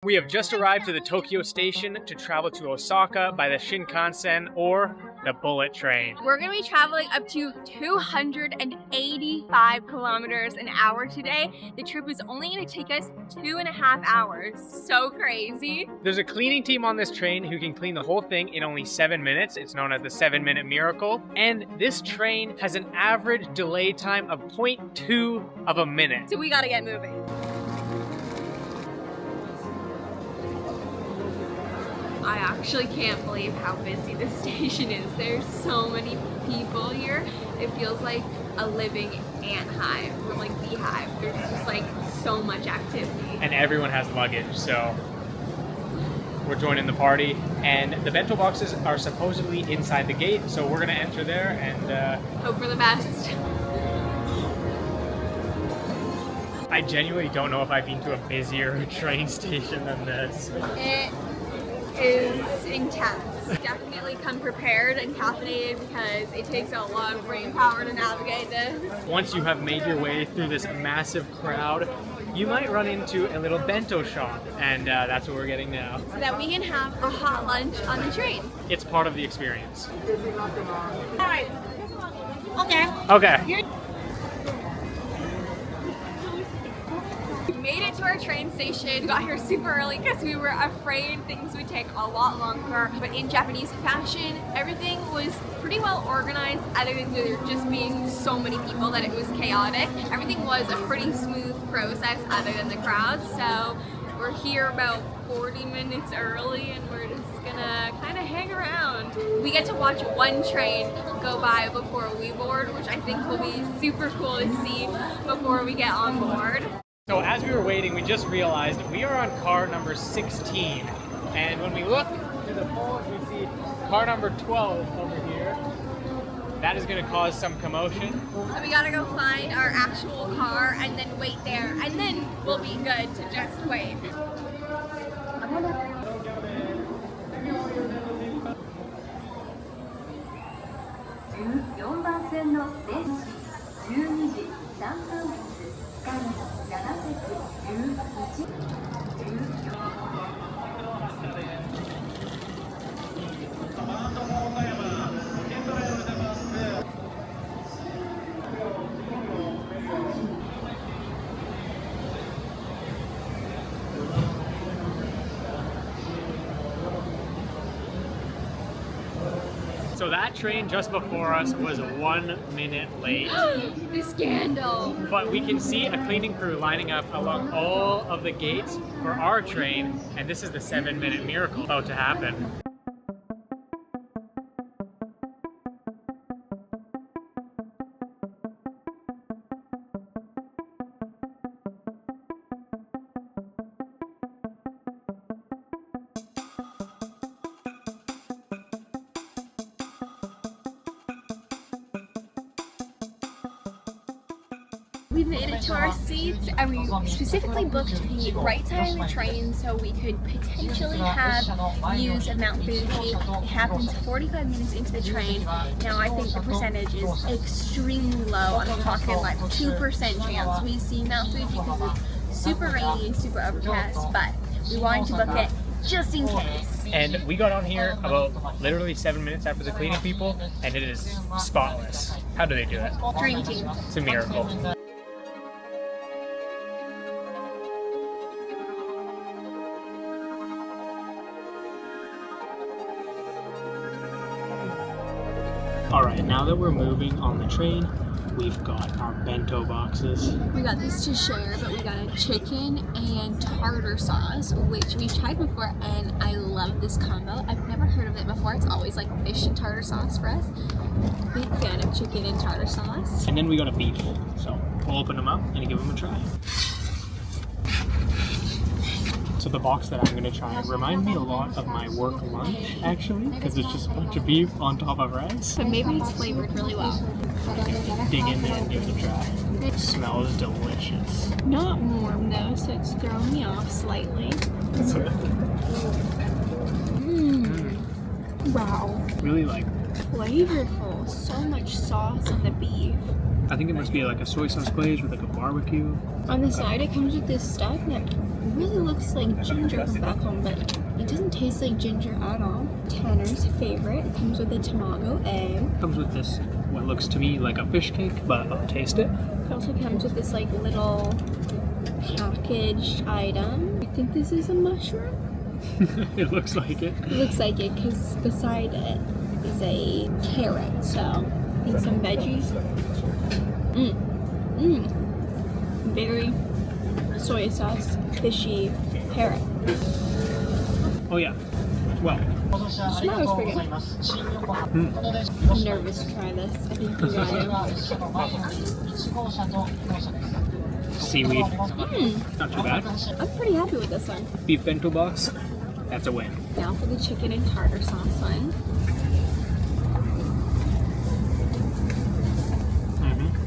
We have just arrived to the Tokyo station to travel to Osaka by the Shinkansen or the bullet train. We're going to be traveling up to 285 kilometers an hour today. The trip is only going to take us 2.5 hours. So crazy. There's a cleaning team on this train who can clean the whole thing in only 7 minutes. It's known as the 7-minute miracle. And this train has an average delay time of 0.2 of a minute. So we got to get moving. I actually can't believe how busy this station is. There's so many people here. It feels like a living ant hive or like beehive. There's just like so much activity. And everyone has luggage, so we're joining the party. And the bento boxes are supposedly inside the gate, so we're gonna enter there and hope for the best. I genuinely don't know if I've been to a busier train station than this. It is intense. Definitely come prepared and caffeinated because it takes a lot of brain power to navigate this. Once you have made your way through this massive crowd, you might run into a little bento shop, and that's what we're getting now. So that we can have a hot lunch on the train. It's part of the experience. Alright. Okay. Okay. We made it to our train station. We got here super early because we were afraid things would take a lot longer. But in Japanese fashion, everything was pretty well organized, other than there just being so many people that it was chaotic. Everything was a pretty smooth process other than the crowd. So we're here about 40 minutes early and we're just gonna kind of hang around. We get to watch one train go by before we board, which I think will be super cool to see before we get on board. So as we were waiting, we just realized we are on car number 16. And when we look through the phones, we see car number 12 over here. That is going to cause some commotion. So we gotta go find our actual car and then wait there. And then we'll be good to just wait. So that train just before us was 1 minute late. The scandal. But we can see a cleaning crew lining up along all of the gates for our train, and this is the 7-minute miracle about to happen. We made it to our seats and we specifically booked the right side of the train so we could potentially have views of Mount Fuji. It happens 45 minutes into the train. Now I think the percentage is extremely low. I'm talking like 2% chance we see Mount Fuji because it's super rainy and super overcast, but we wanted to book it just in case. And we got on here about literally 7 minutes after the cleaning people, and it is spotless. How do they do it? Dream team. It's a miracle. Alright, now that we're moving on the train, we've got our bento boxes. We got this to share, but we got a chicken and tartar sauce, which we've tried before, and I love this combo. I've never heard of it before. It's always like fish and tartar sauce for us. Big fan of chicken and tartar sauce. And then we got a beef, so we'll open them up and give them a try. So the box that I'm going to try reminds me a lot of my work lunch, actually, because it's just a bunch of beef on top of rice. But maybe it's flavored really well. Dig in there and give it a try. It smells delicious. Not warm though, so it's throwing me off slightly. Wow. Really like flavorful. So much sauce on the beef. I think it must be like a soy sauce glaze with like a barbecue. On the side, it comes with this stuff that really looks like ginger from back home, but it doesn't taste like ginger at all. Tanner's favorite. It comes with a tamago egg. Comes with this, what looks to me like a fish cake, but I'll taste it. It also comes with this like little packaged item. I think this is a mushroom. It looks like it. It looks like it because beside it is a carrot. So I think some veggies. Very soy sauce, fishy carrot. Oh yeah. Well. Smells pretty good. I'm nervous to try this. I think you gotta. Seaweed. Not too bad. I'm pretty happy with this one. Beef bento box. That's a win. Now for the chicken and tartar sauce one.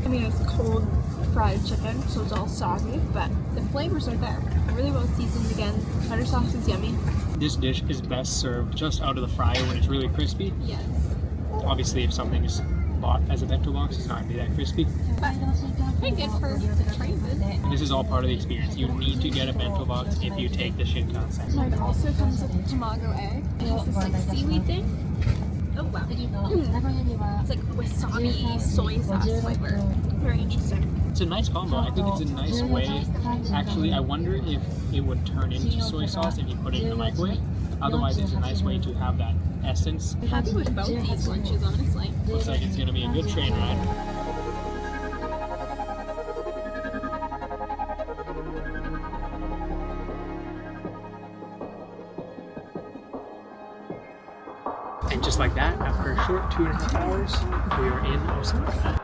I mean, it's cold fried chicken, so it's all soggy, but the flavors are there. Really well seasoned again. Tartar sauce is yummy. This dish is best served just out of the fryer when it's really crispy. Yes. Obviously, if something is bought as a bento box, it's not going to be that crispy. But pretty good for train food. This is all part of the experience. You need to get a bento box if you take the Shinkansen. It also comes with a tamago egg. It has this like seaweed thing. Oh wow. It's like wasabi soy sauce flavor. Very interesting. It's a nice combo. I think it's a nice way. Actually, I wonder if it would turn into soy sauce if you put it in the microwave. Otherwise, it's a nice way to have that essence. I'm happy with both these lunches, honestly. Looks like it's going to be a good train ride. And just like that, after a short 2.5 hours, we are in Osaka.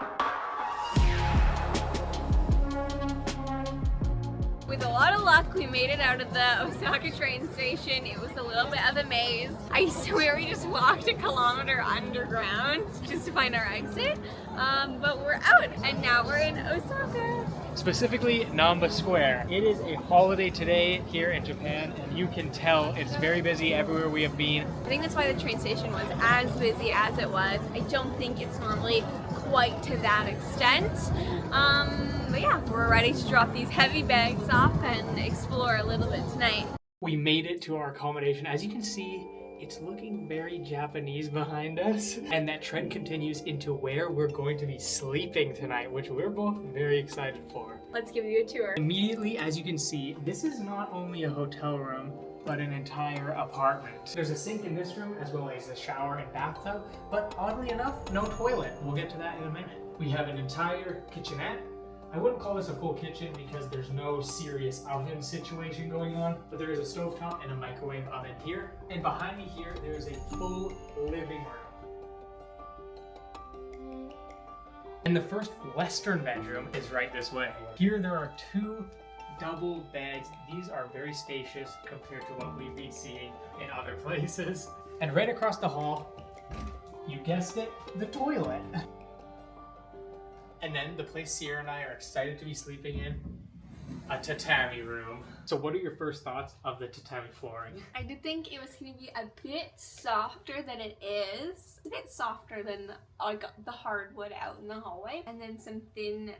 With a lot of luck, we made it out of the Osaka train station. It was a little bit of a maze. I swear we just walked a kilometer underground just to find our exit. But we're out, and now we're in Osaka. Specifically, Namba Square. It is a holiday today here in Japan, and you can tell it's very busy everywhere we have been. I think that's why the train station was as busy as it was. I don't think it's normally quite to that extent. But yeah, we're ready to drop these heavy bags off and explore a little bit tonight. We made it to our accommodation. As you can see, it's looking very Japanese behind us. And that trend continues into where we're going to be sleeping tonight, which we're both very excited for. Let's give you a tour. Immediately, as you can see, this is not only a hotel room, but an entire apartment. There's a sink in this room, as well as a shower and bathtub, but oddly enough, no toilet. We'll get to that in a minute. We have an entire kitchenette. I wouldn't call this a full kitchen because there's no serious oven situation going on, but there is a stovetop and a microwave oven here. And behind me here, there is a full living room. And the first Western bedroom is right this way. Here there are 2 double beds. These are very spacious compared to what we've been seeing in other places. And right across the hall, you guessed it, the toilet. And then the place Sierra and I are excited to be sleeping in, a tatami room. So what are your first thoughts of the tatami flooring? I did think it was going to be a bit softer than it is. A bit softer than the hardwood out in the hallway. And then some thin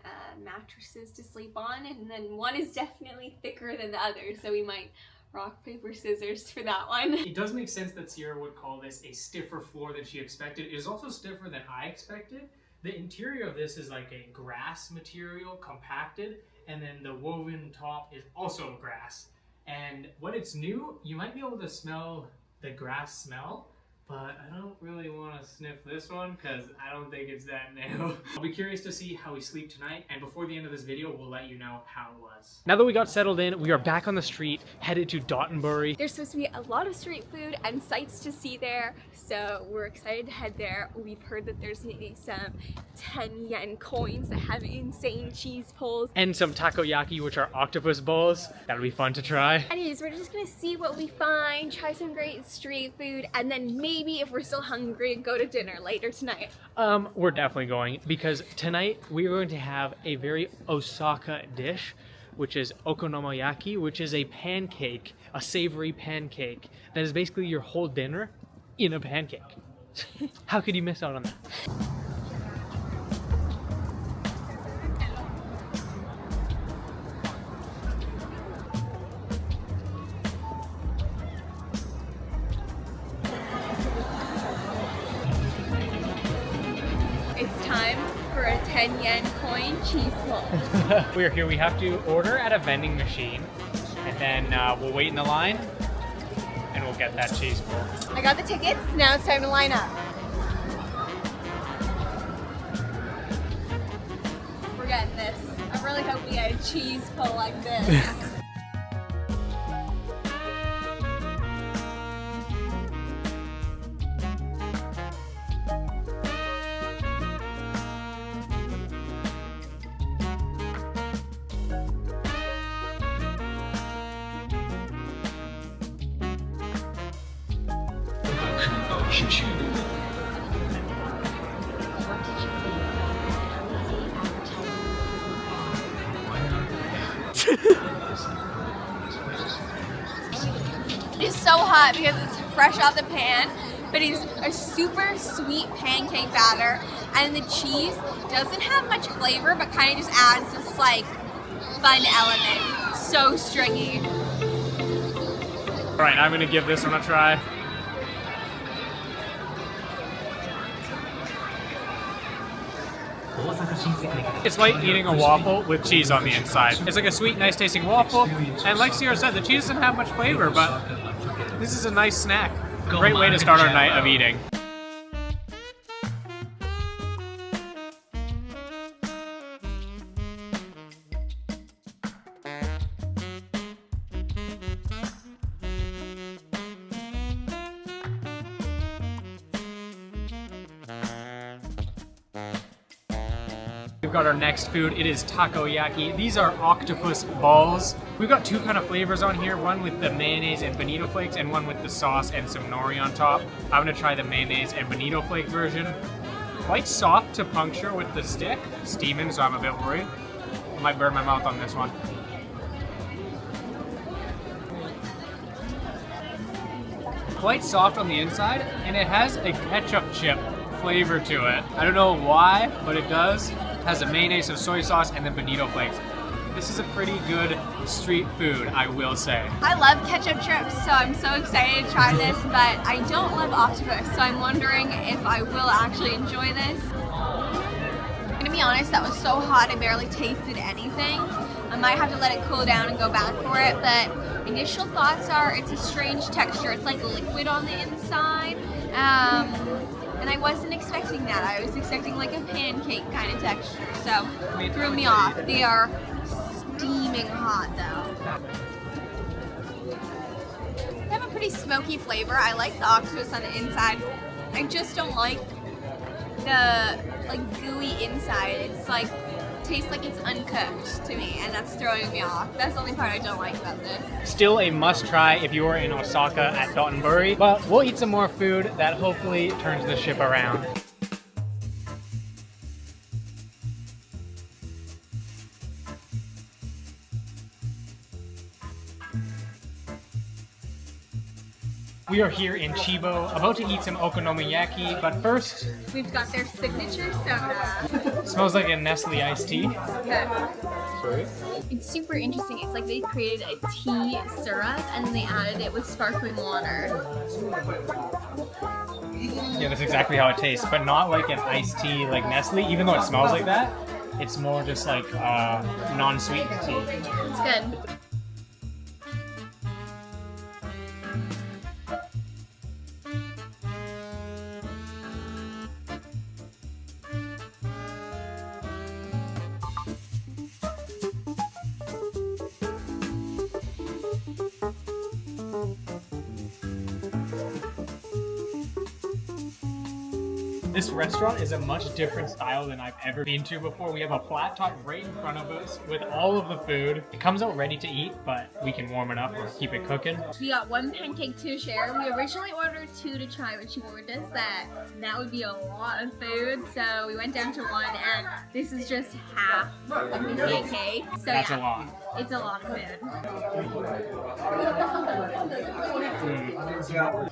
mattresses to sleep on. And then one is definitely thicker than the other. So we might rock, paper, scissors for that one. It does make sense that Sierra would call this a stiffer floor than she expected. It is also stiffer than I expected. The interior of this is like a grass material, compacted, and then the woven top is also grass. And when it's new, you might be able to smell the grass smell, but I don't really want to sniff this one because I don't think it's that new. I'll be curious to see how we sleep tonight, and before the end of this video, we'll let you know how it was. Now that we got settled in, we are back on the street, headed to Dotonbori. There's supposed to be a lot of street food and sights to see there, so we're excited to head there. We've heard that there's maybe some 10 yen coins that have insane cheese pulls. And some takoyaki, which are octopus balls. That'll be fun to try. Anyways, we're just gonna see what we find, try some great street food, and then maybe if we're still hungry, go to dinner later tonight. We're definitely going, because tonight we are going to have a very Osaka dish, which is Okonomiyaki, which is a pancake, a savory pancake that is basically your whole dinner in a pancake. How could you miss out on that? 10 yen coin cheese pull. We're here. We have to order at a vending machine, and then we'll wait in the line, and we'll get that cheese pull. I got the tickets. Now it's time to line up. We're getting this. I really hope we get a cheese pull like this. It's so hot because it's fresh out the pan, but it's a super sweet pancake batter, and the cheese doesn't have much flavor, but kind of just adds this like fun element. So stringy. All right, I'm gonna give this one a try. It's like eating a waffle with cheese on the inside. It's like a sweet, nice tasting waffle, and like Sierra said, the cheese doesn't have much flavor, but this is a nice snack. Great way to start our night of eating. We've got our next food. It is takoyaki. These are octopus balls. We've got two kind of flavors on here, one with the mayonnaise and bonito flakes and one with the sauce and some nori on top. I'm gonna try the mayonnaise and bonito flake version. Quite soft to puncture with the stick. Steaming, so I'm a bit worried. I might burn my mouth on this one. Quite soft on the inside, and it has a ketchup chip flavor to it. I don't know why, but it does. It has a mayonnaise, some soy sauce, and then bonito flakes. This is a pretty good street food, I will say. I love ketchup chips, so I'm so excited to try this, but I don't love octopus, so I'm wondering if I will actually enjoy this. I'm gonna be honest, that was so hot I barely tasted anything. I might have to let it cool down and go back for it, but initial thoughts are it's a strange texture. It's like liquid on the inside. And I wasn't expecting that. I was expecting like a pancake kind of texture, so it threw me off. They are steaming hot though. They have a pretty smoky flavor. I like the octopus on the inside. I just don't like the like gooey inside. It's like tastes like it's uncooked to me, and that's throwing me off. That's the only part I don't like about this. Still a must try if you are in Osaka at Dotonbori, but we'll eat some more food that hopefully turns the ship around. We are here in CHIBO, about to eat some okonomiyaki, but first... We've got their signature soda. Smells like a Nestle iced tea. Yeah. Sorry? It's super interesting. It's like they created a tea syrup and then they added it with sparkling water. Yeah, that's exactly how it tastes, but not like an iced tea like Nestle, even though it smells like that. It's more just like non-sweetened tea. It's good. This restaurant is a much different style than I've ever been to before. We have a flat top right in front of us with all of the food. It comes out ready to eat, but we can warm it up or keep it cooking. We got one pancake to share. We originally ordered two to try, but she warned us that would be a lot of food, so we went down to one, and this is just half of the pancake. So that's yeah, a lot. It's a lot of food.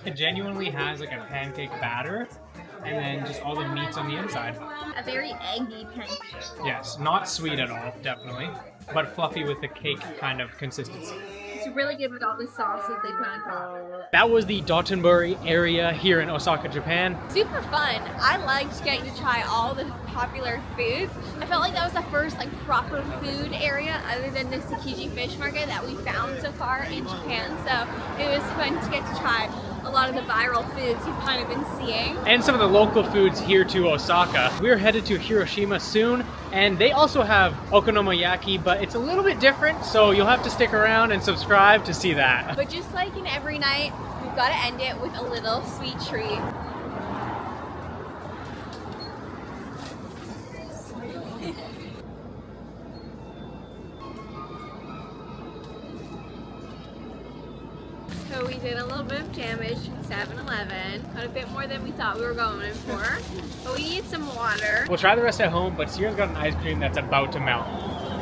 It genuinely has like a pancake batter, and then just all the meats on the inside. A very eggy pancake. Yes, not sweet at all, definitely, but fluffy with the cake kind of consistency. It's really good with all the sauce that they put on top. That was the Dotonbori area here in Osaka, Japan. Super fun. I liked getting to try all the popular foods. I felt like that was the first like proper food area other than the Tsukiji fish market that we found so far in Japan. So it was fun to get to try a lot of the viral foods you've kind of been seeing. And some of the local foods here to Osaka. We're headed to Hiroshima soon, and they also have Okonomiyaki, but it's a little bit different, so you'll have to stick around and subscribe to see that. But just like in every night, we've got to end it with a little sweet treat. So we did a little bit of damage in 7-Eleven. Got a bit more than we thought we were going for. But we need some water. We'll try the rest at home, but Sierra's got an ice cream that's about to melt.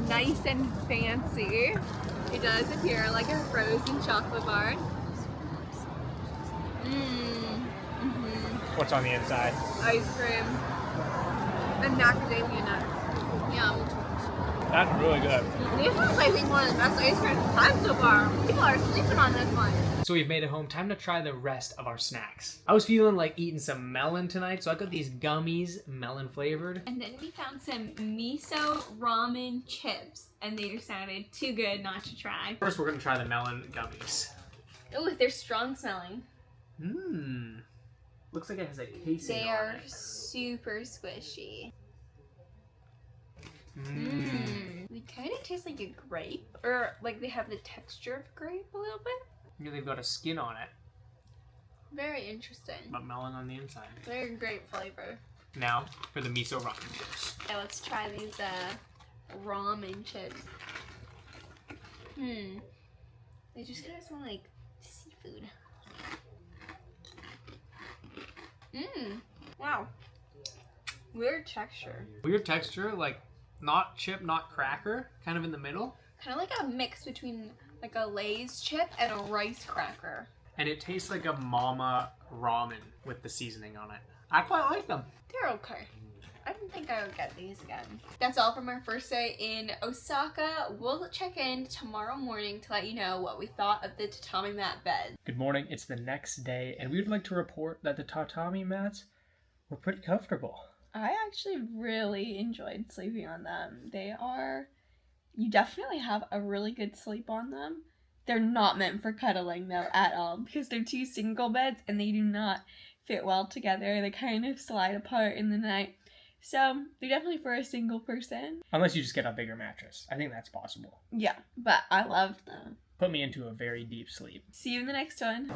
Nice and fancy. It does appear like a frozen chocolate bar. What's on the inside? Ice cream. And macadamia nuts. Yum. That's really good. This one's, I think, one of the best ice creams we've had so far. People are sleeping on this one. So we've made it home. Time to try the rest of our snacks. I was feeling like eating some melon tonight, so I got these gummies, melon flavored. And then we found some miso ramen chips, and they just sounded too good not to try. First, we're gonna try the melon gummies. Oh, they're strong smelling. Mmm. Looks like it has a casing They on are it. super squishy. Mmm. They kind of taste like a grape, or like they have the texture of grape a little bit. Yeah, they've got a skin on it, Very interesting. but melon on the inside. They're a great flavor. Now for the miso ramen chips. Yeah, let's try these ramen chips. They just kind of smell like seafood. Wow. Weird texture. Weird texture, like not chip, not cracker, kind of in the middle. Kind of like a mix between like a Lay's chip and a rice cracker. And it tastes like a mama ramen with the seasoning on it. I quite like them. They're okay. I don't think I would get these again. That's all from our first day in Osaka. We'll check in tomorrow morning to let you know what we thought of the tatami mat bed. Good morning, it's the next day, and we would like to report that the tatami mats were pretty comfortable. I actually really enjoyed sleeping on them. You definitely have a really good sleep on them. They're not meant for cuddling though at all, because they're two single beds and they do not fit well together. They kind of slide apart in the night. So they're definitely for a single person. Unless you just get a bigger mattress. I think that's possible. Yeah, but I loved them. Put me into a very deep sleep. See you in the next one.